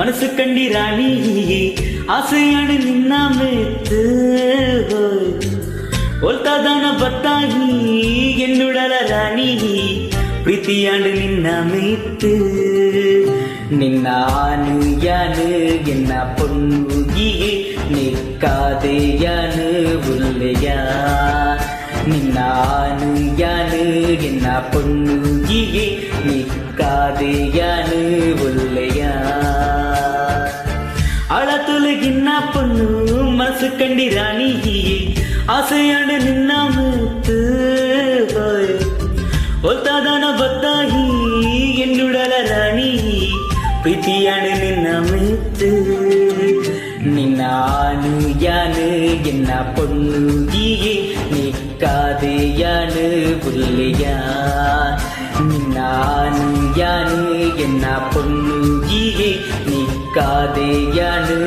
ಮನಸ್ಸು ಕಂಡಿ ರಾಣಿ ಆಸೆಯಾಡು ನಿನ್ನ ಮೆತ್ತು ಒಲ್ತಾದಾನ ಬತ್ತಾಗಿ ಎನ್ನುಡಲ ರಾಣಿ ಪ್ರೀತಿಯಾಡು ನಿನ್ನ ಮೆತ್ತು ನಿನ್ನ ಆನು ಯಾನು ಎನ್ನ ಪೊನ್ನುಗಿಗೆ ನಿಕ್ಕಾದೆಯಾನು ಉಲ್ಲೆಯಾ ನಿನ್ನ ಆನು ಯಾನು ಎನ್ನ ಪೊನ್ನುಗಿಗೆ ನಿಕ್ಕಾದೆಯಾನು ಉಲ್ಲೆಯಾ ಅಳತೊಲಗಿನ್ನ ಪೊನ್ನು ಮನಸ್ಸು ಕಂಡಿ ರಾಣಿ ಆಸೆಯಾಡು ನಿನ್ನ ಮೆತ್ತು ಒಲ್ತಾದಾನ ಬತ್ತಾಗಿ ಎನ್ನುಡಲ ರಾಣಿ ಪ್ರೀತಿಯಾಡು ನಿನ್ನ ಮೆತ್ತು ನಿನ್ನ ಆನು ಯಾನು ಎನ್ನ ಪೊನ್ನುಗಿಗೆ ನಿಕ್ಕಾದೆಯಾನು ಉಲ್ಲೆಯಾ ನಿನ್ನ ಆನು ಯಾನು ಎನ್ನ ಪೊನ್ನುಗಿಗೆ ನಿಕ್ಕಾದೆಯಾನು